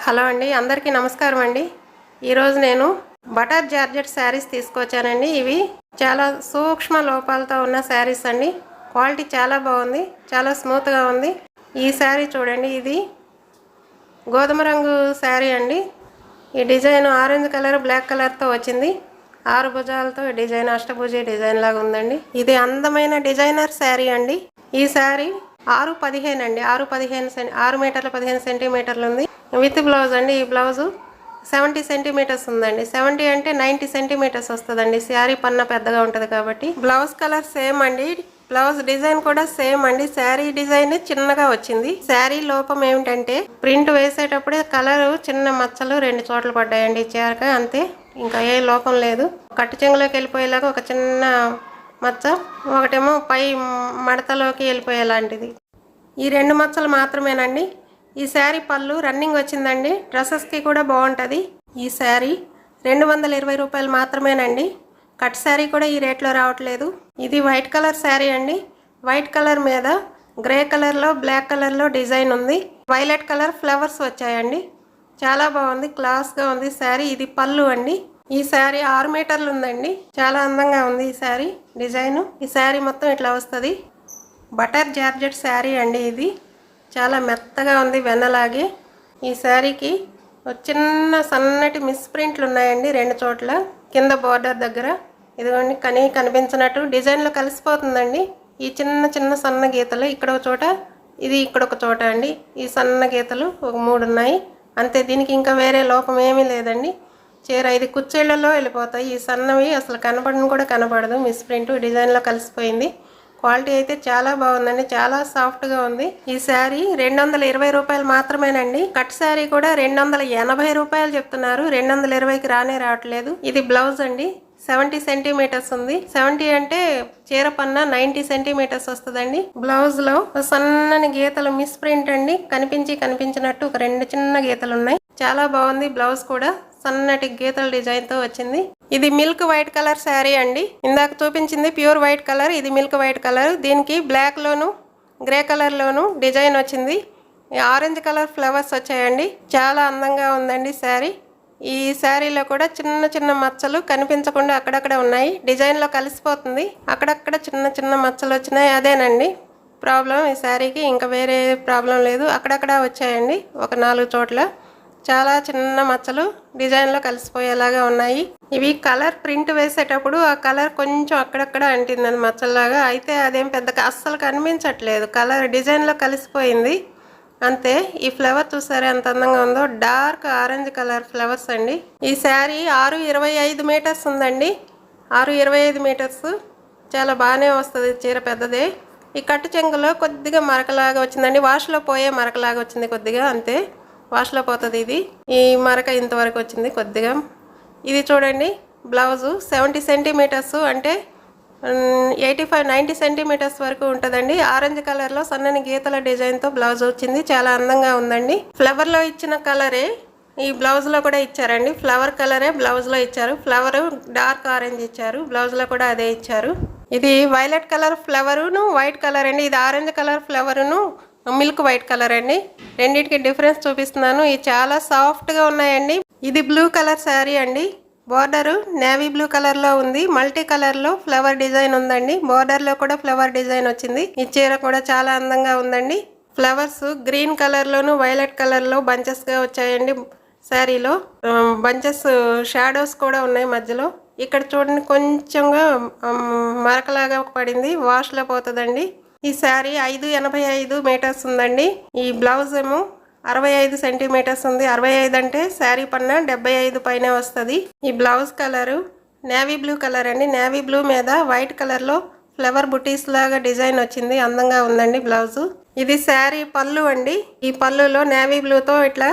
Hello అండి, అందరికీ నమస్కారం అండి. ఈరోజు నేను బటర్ జార్జెట్ శారీస్ తీసుకొచ్చానండి. ఇవి చాలా సూక్ష్మ లోపాలతో ఉన్న శారీస్ అండి. క్వాలిటీ చాలా బాగుంది, చాలా స్మూత్గా ఉంది. ఈ శారీ చూడండి, ఇది గోధుమ రంగు శారీ అండి. ఈ డిజైన్ ఆరెంజ్ కలర్, బ్లాక్ కలర్తో వచ్చింది. 6 భుజాలతో డిజైన్ అష్టభుజి డిజైన్ లాగా ఉందండి. ఇది అందమైన డిజైనర్ శారీ అండి. ఈ శారీ 6:15 అండి. 6 మీటర్ల 15 సెంటీమీటర్లు ఉంది. విత్ బ్లౌజ్ అండి. ఈ బ్లౌజు 70 సెంటీమీటర్స్ ఉందండి. 70 అంటే 90 సెంటీమీటర్స్ వస్తుందండి. శారీ పన్న పెద్దగా ఉంటుంది కాబట్టి. బ్లౌజ్ కలర్ సేమ్ అండి. బ్లౌజ్ డిజైన్ కూడా సేమ్ అండి. శారీ డిజైన్ చిన్నగా వచ్చింది. శారీ లోపం ఏమిటంటే ప్రింట్ వేసేటప్పుడే కలర్ చిన్న మచ్చలు 2 చోట్ల పడ్డాయండి. చేరక అంతే, ఇంకా ఏ లోపం లేదు. కట్టు చెంగులోకి వెళ్ళిపోయేలాగా ఒక చిన్న మచ్చ, ఒకటేమో పై మడతలోకి వెళ్ళిపోయేలాంటిది. ఈ 2 మచ్చలు మాత్రమేనండి. ఈ శారీ పళ్ళు రన్నింగ్ వచ్చిందండి. డ్రెస్సెస్కి కూడా బాగుంటుంది. ఈ శారీ 220 రూపాయలు మాత్రమేనండి. కట్ శారీ కూడా ఈ రేట్లో రావట్లేదు. ఇది వైట్ కలర్ శారీ అండి. వైట్ కలర్ మీద గ్రే కలర్లో, బ్లాక్ కలర్లో డిజైన్ ఉంది. వైలెట్ కలర్ ఫ్లవర్స్ వచ్చాయండి. చాలా బాగుంది, క్లాస్గా ఉంది శారీ. ఇది పళ్ళు అండి. ఈ శారీ 6 మీటర్లు ఉందండి. చాలా అందంగా ఉంది ఈ శారీ డిజైను. ఈ శారీ మొత్తం ఇట్లా వస్తుంది. బటర్ జార్జెట్ శారీ అండి. ఇది చాలా మెత్తగా ఉంది, వెన్నలాగే. ఈ శారీకి చిన్న సన్నటి మిస్ ప్రింట్లు ఉన్నాయండి 2 చోట్ల. కింద బోర్డర్ దగ్గర ఇదిగోండి, కనిపించినట్టు డిజైన్లో కలిసిపోతుందండి. ఈ చిన్న చిన్న సన్న గీతలు ఇక్కడ ఒక చోట, ఇది ఇక్కడ ఒక చోట అండి. ఈ సన్న గీతలు ఒక 3 ఉన్నాయి అంతే. దీనికి ఇంకా వేరే లోపం ఏమీ లేదండి. చీర ఇది కుచ్చేళ్లలో వెళ్ళిపోతాయి. ఈ సన్నవి అసలు కనపడను కూడా కనపడదు. మిస్ ప్రింట్ డిజైన్లో కలిసిపోయింది. క్వాలిటీ అయితే చాలా బాగుందండి, చాలా సాఫ్ట్గా ఉంది. ఈ శారీ 220 రూపాయలు మాత్రమేనండి. కట్ శారీ కూడా 280 రూపాయలు చెప్తున్నారు. 220కి రావట్లేదు. ఇది బ్లౌజ్ అండి. 70 సెంటీమీటర్స్ ఉంది. 70 అంటే చీర పన్న 90 సెంటీమీటర్స్ వస్తుందండి. బ్లౌజ్ లో సన్నని గీతలు మిస్ ప్రింట్ అండి. కనిపించినట్టు ఒక 2 చిన్న గీతలు ఉన్నాయి. చాలా బాగుంది. బ్లౌజ్ కూడా సన్నటి గీతల డిజైన్ తో వచ్చింది. ఇది మిల్క్ వైట్ కలర్ శారీ అండి. ఇందాక చూపించింది ప్యూర్ వైట్ కలర్, ఇది మిల్క్ వైట్ కలర్. దీనికి బ్లాక్ లోను, గ్రే కలర్ లోను డిజైన్ వచ్చింది. ఆరెంజ్ కలర్ ఫ్లవర్స్ వచ్చాయండి. చాలా అందంగా ఉందండి శారీ. ఈ శారీలో కూడా చిన్న చిన్న మచ్చలు కనిపించకుండా అక్కడక్కడ ఉన్నాయి. డిజైన్లో కలిసిపోతుంది. అక్కడక్కడ చిన్న చిన్న మచ్చలు వచ్చినాయి. అదేనండి ప్రాబ్లం ఈ శారీకి, ఇంకా వేరే ప్రాబ్లం లేదు. అక్కడక్కడ వచ్చాయండి ఒక 4 చోట్ల. చాలా చిన్న మచ్చలు డిజైన్లో కలిసిపోయేలాగా ఉన్నాయి. ఇవి కలర్ ప్రింట్ వేసేటప్పుడు ఆ కలర్ కొంచెం అక్కడక్కడ అంటిందని మచ్చల్లాగా. అయితే అదేం పెద్ద అస్సలు కనిపించట్లేదు. కలర్ డిజైన్లో కలిసిపోయింది అంతే. ఈ ఫ్లవర్ చూసారా ఎంత అందంగా ఉందో. డార్క్ ఆరెంజ్ కలర్ ఫ్లవర్స్ అండి. ఈ శారీ 6:25 మీటర్స్ ఉందండి. 6:25 మీటర్స్ చాలా బాగానే వస్తుంది. చీర పెద్దదే. ఈ కట్టు చెంగులో కొద్దిగా మరకలాగా వచ్చిందండి. వాష్లో పోయే మరకలాగా వచ్చింది కొద్దిగా అంతే. వాష్లో పోతుంది ఇది. ఈ మరక ఇంతవరకు వచ్చింది కొద్దిగా. ఇది చూడండి బ్లౌజు 70 సెంటీమీటర్స్ అంటే 85-90 సెంటీమీటర్స్ వరకు ఉంటుందండి. ఆరెంజ్ కలర్లో సన్నని గీతల డిజైన్తో బ్లౌజ్ వచ్చింది. చాలా అందంగా ఉందండి. ఫ్లవర్లో ఇచ్చిన కలరే ఈ బ్లౌజ్లో కూడా ఇచ్చారండి. ఫ్లవర్ కలరే బ్లౌజ్లో ఇచ్చారు. ఫ్లవర్ డార్క్ ఆరెంజ్ ఇచ్చారు. బ్లౌజ్లో కూడా అదే ఇచ్చారు. ఇది వైలెట్ కలర్ ఫ్లవరును వైట్ కలర్ అండి. ఇది ఆరెంజ్ కలర్ ఫ్లవరును మిల్క్ వైట్ కలర్ అండి. రెండింటికి డిఫరెన్స్ చూపిస్తున్నాను. ఇవి చాలా సాఫ్ట్గా ఉన్నాయండి. ఇది బ్లూ కలర్ శారీ అండి. బోర్డరు నేవీ బ్లూ కలర్లో ఉంది. మల్టీ కలర్లో ఫ్లవర్ డిజైన్ ఉందండి. బోర్డర్లో కూడా ఫ్లవర్ డిజైన్ వచ్చింది. ఈ చీర కూడా చాలా అందంగా ఉందండి. ఫ్లవర్స్ గ్రీన్ కలర్లోను వైలెట్ కలర్లో బంచెస్గా వచ్చాయండి. శారీలో బంచెస్ షాడోస్ కూడా ఉన్నాయి మధ్యలో. ఇక్కడ చూడండి కొంచెంగా మరకలాగా పడింది. వాష్లో పోతుందండి. ఈ శారీ 5:85 మీటర్స్ ఉందండి. ఈ బ్లౌజ్ ఏమో 65 సెంటీమీటర్స్ ఉంది. 65 అంటే శారీ పన్న 75 పైన వస్తుంది. ఈ blouse colour navy blue colour అండి. నేవీ బ్లూ మీద వైట్ కలర్లో ఫ్లవర్ బుటీస్ లాగా డిజైన్ వచ్చింది. అందంగా ఉందండి బ్లౌజు. ఇది శారీ పళ్ళు అండి. ఈ పళ్ళులో నేవీ బ్లూతో ఇట్లా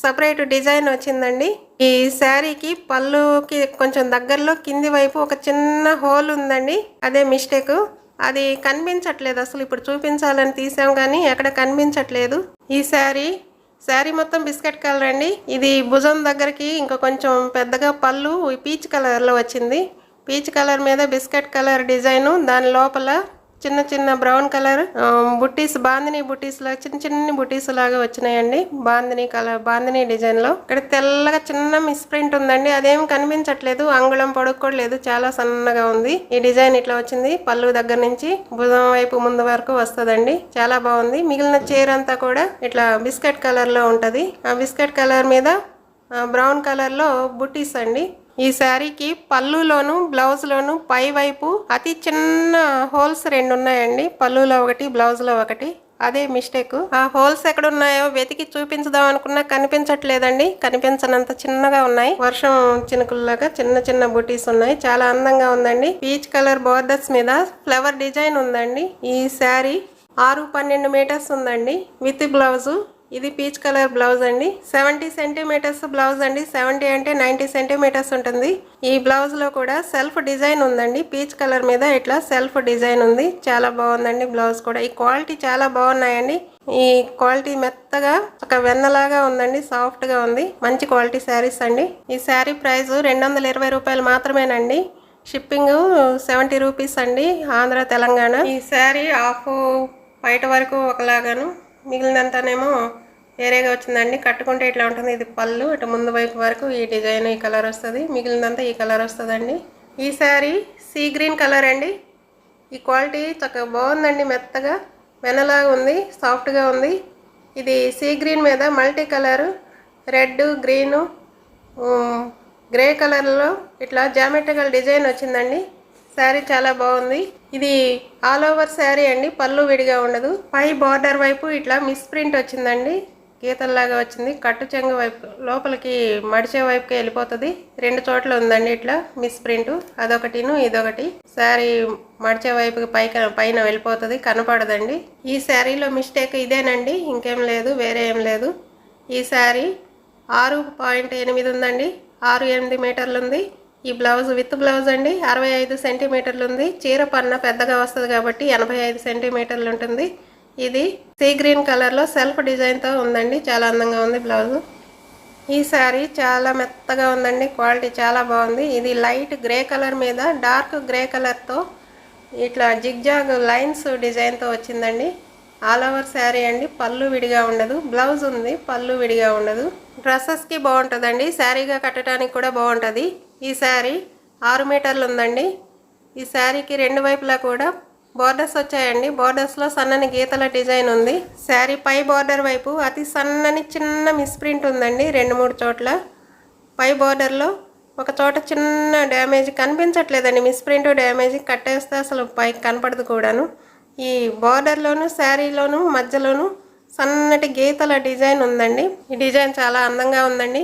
సపరేట్ డిజైన్ వచ్చిందండి. ఈ శారీకి పళ్ళుకి కొంచెం దగ్గరలో కింది వైపు ఒక చిన్న హోల్ ఉందండి. అదే మిస్టేక్. అది కనిపించట్లేదు అసలు. ఇప్పుడు చూపించాలని తీసాం కానీ ఎక్కడ కనిపించట్లేదు. ఈ శారీ మొత్తం బిస్కెట్ కలర్ అండి. ఇది భుజం దగ్గరికి ఇంకా కొంచెం పెద్దగా పళ్ళు పీచ్ కలర్లో వచ్చింది. పీచ్ కలర్ మీద బిస్కెట్ కలర్ డిజైను. దాని లోపల చిన్న చిన్న బ్రౌన్ కలర్ బుట్టీస్, బాందిని బుట్టీస్ లాగా చిన్న చిన్న బుట్టీస్ లాగా వచ్చినాయండి. బాందిని కలర్, బాందిని డిజైన్ లో. ఇక్కడ తెల్లగా చిన్న మిస్ ప్రింట్ ఉందండి, అదేం కనిపించట్లేదు. అంగుళం పొడుగు కూడా లేదు, చాలా సన్నగా ఉంది. ఈ డిజైన్ ఇట్లా వచ్చింది. పళ్ళు దగ్గర నుంచి భుజం వైపు ముందు వరకు వస్తుందండి, చాలా బాగుంది. మిగిలిన చీర అంతా కూడా ఇట్లా బిస్కెట్ కలర్ లో ఉంటది. ఆ బిస్కెట్ కలర్ మీద బ్రౌన్ కలర్ లో బుట్టీస్ అండి. ఈ శారీకి పళ్ళులోను బ్లౌజ్ లోను పై వైపు అతి చిన్న హోల్స్ 2 ఉన్నాయండి. పళ్ళులో ఒకటి, బ్లౌజ్ లో ఒకటి. అదే మిస్టేక్. ఆ హోల్స్ ఎక్కడ ఉన్నాయో వెతికి చూపించుదాం అనుకున్నా కనిపించట్లేదండి. కనిపించనంత చిన్నగా ఉన్నాయి, వర్షం చినుకుల్లాగా చిన్న చిన్న బుటీస్ ఉన్నాయి. చాలా అందంగా ఉందండి. పీచ్ కలర్ బోర్డర్స్ మీద ఫ్లవర్ డిజైన్ ఉందండి. ఈ శారీ 6-12 మీటర్స్ ఉందండి విత్ బ్లౌజు. ఇది పీచ్ కలర్ బ్లౌజ్ అండి. 70 సెంటీమీటర్స్ బ్లౌజ్ అండి. 70 అంటే 90 సెంటీమీటర్స్ ఉంటుంది. ఈ బ్లౌజ్ లో కూడా సెల్ఫ్ డిజైన్ ఉందండి. పీచ్ కలర్ మీద ఇట్లా సెల్ఫ్ డిజైన్ ఉంది. చాలా బాగుందండి బ్లౌజ్ కూడా. ఈ క్వాలిటీ చాలా బాగున్నాయండి. ఈ క్వాలిటీ మెత్తగా ఒక వెన్నలాగా ఉందండి, సాఫ్ట్ గా ఉంది. మంచి క్వాలిటీ శారీస్ అండి. ఈ శారీ ప్రైస్ 220 రూపాయలు మాత్రమేనండి. షిప్పింగ్ 70 రూపీస్ అండి, ఆంధ్ర తెలంగాణ. ఈ శారీ హాఫ్ బయట వరకు ఒకలాగాను, మిగిలినంతానేమో వేరేగా వచ్చిందండి. కట్టుకుంటే ఇట్లా ఉంటుంది. ఇది పళ్ళు, ఇటు ముందు వైపు వరకు ఈ డిజైన్ ఈ కలర్ వస్తుంది, మిగిలినంతా ఈ కలర్ వస్తుందండి. ఈ శారీ సీ గ్రీన్ కలర్ అండి. ఈ క్వాలిటీ చక్కగా బాగుందండి, మెత్తగా వెనలాగా ఉంది, సాఫ్ట్గా ఉంది. ఇది సీ గ్రీన్ మీద multi colour red, green, grey కలర్లో ఇట్లా జామెట్రికల్ డిజైన్ వచ్చిందండి. శారీ చాలా బాగుంది. ఇది ఆల్ ఓవర్ శారీ అండి, పళ్ళు విడిగా ఉండదు. పై బార్డర్ వైపు ఇట్లా మిస్ ప్రింట్ వచ్చిందండి, గీతల్లాగా వచ్చింది. కట్టు చెంగు వైపు లోపలికి మడిచే వైపుకి వెళ్ళిపోతుంది. 2 చోట్ల ఉందండి ఇట్లా మిస్ ప్రింట్, అదొకటిను ఇదొకటి. శారీ మడిచే వైపుకి పైన వెళ్ళిపోతుంది, కనపడదండి. ఈ శారీలో మిస్టేక్ ఇదేనండి, ఇంకేం లేదు, వేరే ఏం లేదు. ఈ శారీ 6.8 ఉందండి, 6-8 మీటర్లు ఉంది. ఈ బ్లౌజ్ విత్ బ్లౌజ్ అండి, 65 సెంటీమీటర్లు ఉంది. చీర పన్న పెద్దగా వస్తుంది కాబట్టి 85 సెంటీమీటర్లు ఉంటుంది. ఇది సీ గ్రీన్ కలర్లో సెల్ఫ్ డిజైన్తో ఉందండి, చాలా అందంగా ఉంది బ్లౌజ్. ఈ శారీ చాలా మెత్తగా ఉందండి, క్వాలిటీ చాలా బాగుంది. ఇది లైట్ గ్రే కలర్ మీద డార్క్ గ్రే కలర్తో ఇట్లా జిగ్జాగ్ లైన్స్ డిజైన్తో వచ్చిందండి. ఆల్ ఓవర్ శారీ అండి, పళ్ళు విడిగా ఉండదు. బ్లౌజ్ ఉంది, పళ్ళు విడిగా ఉండదు. డ్రెస్సెస్కి బాగుంటుందండి, శారీగా కట్టడానికి కూడా బాగుంటుంది. ఈ శారీ 6 మీటర్లు ఉందండి. ఈ శారీకి 2 వైపులా కూడా బోర్డర్స్ వచ్చాయండి. బోర్డర్స్లో సన్నని గీతల డిజైన్ ఉంది. శారీ పై బోర్డర్ వైపు అతి సన్నని చిన్న మిస్ ప్రింట్ ఉందండి, 2-3 చోట్ల. పై బోర్డర్లో ఒక చోట చిన్న డ్యామేజ్ కనిపించట్లేదండి, మిస్ ప్రింట్ డ్యామేజ్. కట్టేస్తే అసలు పైకి కనపడదు కూడాను. ఈ బార్డర్లోను శారీలోను మధ్యలోను సన్నటి గీతల డిజైన్ ఉందండి. ఈ డిజైన్ చాలా అందంగా ఉందండి.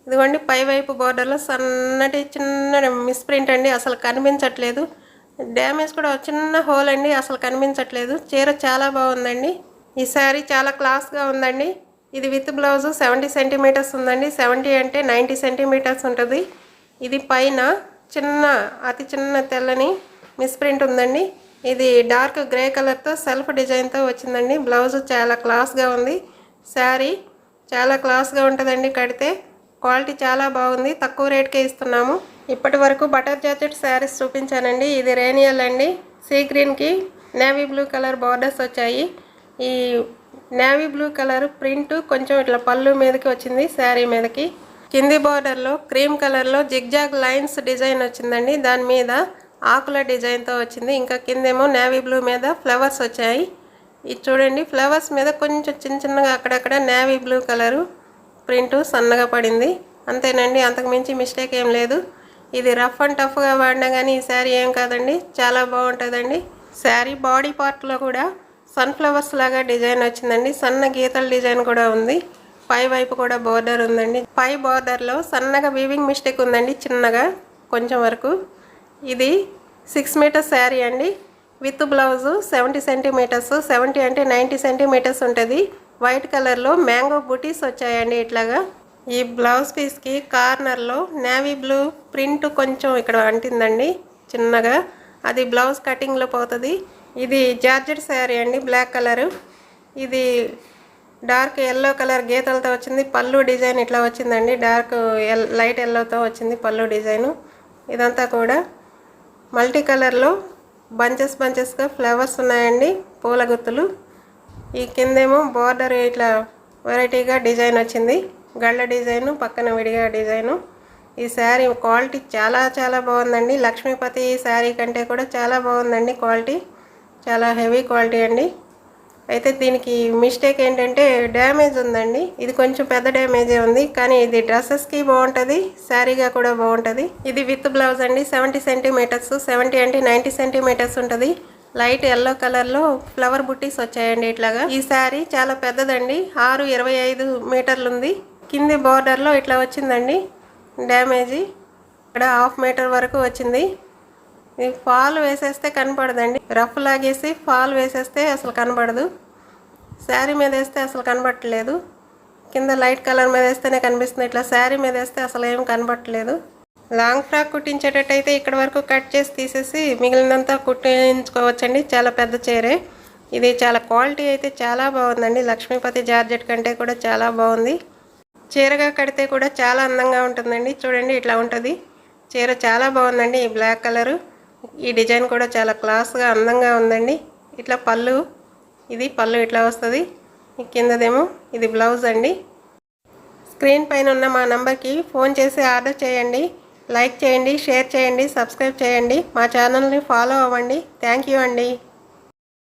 ఇదిగోండి పై వైపు బార్డర్లో సన్నటి చిన్న మిస్ ప్రింట్ అండి, అసలు కనిపించట్లేదు. డ్యామేజ్ కూడా చిన్న హోల్ అండి, అసలు కనిపించట్లేదు. చీర చాలా బాగుందండి. ఈ శారీ చాలా క్లాస్గా ఉందండి. ఇది విత్ బ్లౌజ్ 70 సెంటీమీటర్స్ ఉందండి. 70 అంటే 90 సెంటీమీటర్స్ ఉంటుంది. ఇది పైన అతి చిన్న తెల్లని మిస్ ప్రింట్ ఉందండి. ఇది డార్క్ గ్రే కలర్తో సెల్ఫ్ డిజైన్తో వచ్చిందండి. బ్లౌజ్ చాలా క్లాస్గా ఉంది. శారీ చాలా క్లాస్గా ఉంటుందండి కడితే. క్వాలిటీ చాలా బాగుంది, తక్కువ రేట్కే ఇస్తున్నాము. ఇప్పటి వరకు బటర్ జార్జెట్ శారీస్ చూపించానండి. ఇది రేనియల్ అండి. సీ గ్రీన్కి నేవీ బ్లూ కలర్ బార్డర్స్ వచ్చాయి. ఈ నేవీ బ్లూ కలర్ ప్రింట్ కొంచెం ఇట్లా పళ్ళు మీదకి వచ్చింది, శారీ మీదకి. కింది బార్డర్లో క్రీమ్ కలర్లో జిగ్జాగ్ లైన్స్ డిజైన్ వచ్చిందండి, దాని మీద ఆకుల డిజైన్తో వచ్చింది. ఇంకా కిందేమో నేవీ బ్లూ మీద ఫ్లవర్స్ వచ్చాయి. ఇది చూడండి, ఫ్లవర్స్ మీద కొంచెం చిన్నగా అక్కడక్కడ నేవీ బ్లూ కలరు ప్రింటు సన్నగా పడింది, అంతేనండి. అంతకుమించి మిస్టేక్ ఏం లేదు. ఇది రఫ్ అండ్ టఫ్గా వాడినా కానీ ఈ శారీ ఏం కాదండి, చాలా బాగుంటుందండి. శారీ బాడీ పార్ట్లో కూడా సన్ఫ్లవర్స్ లాగా డిజైన్ వచ్చిందండి, సన్న గీతల డిజైన్ కూడా ఉంది. పై వైపు కూడా బోర్డర్ ఉందండి. పై బోర్డర్లో సన్నగా వీవింగ్ మిస్టేక్ ఉందండి, చిన్నగా కొంచెం వరకు. ఇది 6 మీటర్స్ శారీ అండి, విత్ బ్లౌజు 70 సెంటీమీటర్స్. 70 అంటే 90 సెంటీమీటర్స్ ఉంటుంది. వైట్ కలర్లో మ్యాంగో బుటీస్ వచ్చాయండి ఇట్లాగా. ఈ బ్లౌజ్ పీస్కి కార్నర్లో నేవీ బ్లూ ప్రింట్ కొంచెం ఇక్కడ అంటిందండి చిన్నగా, అది బ్లౌజ్ కటింగ్లో పోతుంది. ఇది జార్జెట్ శారీ అండి, బ్లాక్ కలరు. ఇది డార్క్ ఎల్లో కలర్ గీతలతో వచ్చింది. పళ్ళు డిజైన్ ఇట్లా వచ్చిందండి, డార్క్ లైట్ ఎల్లోతో వచ్చింది పళ్ళు డిజైను. ఇదంతా కూడా మల్టీ కలర్లో బంచెస్ బంచెస్గా ఫ్లవర్స్ ఉన్నాయండి, పూల గుత్తులు. ఈ కిందేమో బార్డర్ ఇట్లా వెరైటీగా డిజైన్ వచ్చింది, గళ్ళ డిజైను, పక్కన విడిగా డిజైను. ఈ శారీ క్వాలిటీ చాలా చాలా బాగుందండి. లక్ష్మీపతి శారీ కంటే కూడా చాలా బాగుందండి క్వాలిటీ, చాలా హెవీ క్వాలిటీ అండి. అయితే దీనికి మిస్టేక్ ఏంటంటే డ్యామేజ్ ఉందండి. ఇది కొంచెం పెద్ద డ్యామేజే ఉంది, కానీ ఇది డ్రెస్సెస్కి బాగుంటుంది, శారీగా కూడా బాగుంటుంది. ఇది విత్ బ్లౌజ్ అండి. 70 సెంటీమీటర్స్, 70 అంటే 90 సెంటీమీటర్స్ ఉంటుంది. లైట్ ఎల్లో కలర్లో ఫ్లవర్ బుట్టీస్ వచ్చాయండి ఇట్లాగా. ఈ శారీ చాలా పెద్దదండి, 6.25 మీటర్లు ఉంది. కింది బార్డర్లో ఇట్లా వచ్చిందండి డ్యామేజీ, ఇక్కడ 1/2 మీటర్ వరకు వచ్చింది. ఇది ఫాల్ వేసేస్తే కనపడదండి, రఫ్ లాగేసి ఫాల్ వేసేస్తే అసలు కనపడదు. శారీ మీద వేస్తే అసలు కనపడట్లేదు, కింద లైట్ కలర్ మీద వేస్తేనే కనిపిస్తుంది. ఇట్లా శారీ మీద వేస్తే అసలు ఏం కనపడట్లేదు. లాంగ్ ఫ్రాక్ కుట్టించేటట్టయితే ఇక్కడ వరకు కట్ చేసి తీసేసి మిగిలినంతా కుట్టించుకోవచ్చండి. చాలా పెద్ద చీరే ఇది. చాలా క్వాలిటీ అయితే చాలా బాగుందండి, లక్ష్మీపతి జార్జెట్ కంటే కూడా చాలా బాగుంది. చీరగా కడితే కూడా చాలా అందంగా ఉంటుందండి. చూడండి ఇట్లా ఉంటుంది చీర, చాలా బాగుందండి. ఈ బ్లాక్ కలరు, ఈ డిజైన్ కూడా చాలా క్లాస్గా అందంగా ఉందండి. ఇట్లా పళ్ళు, ఇది పళ్ళు ఇట్లా వస్తుంది. కిందదేమో ఇది బ్లౌజ్ అండి. స్క్రీన్ పైన ఉన్న మా నంబర్కి ఫోన్ చేసి ఆర్డర్ చేయండి. లైక్ చేయండి, షేర్ చేయండి, సబ్స్క్రైబ్ చేయండి, మా ఛానల్ని ఫాలో అవ్వండి. థ్యాంక్ యూ అండి.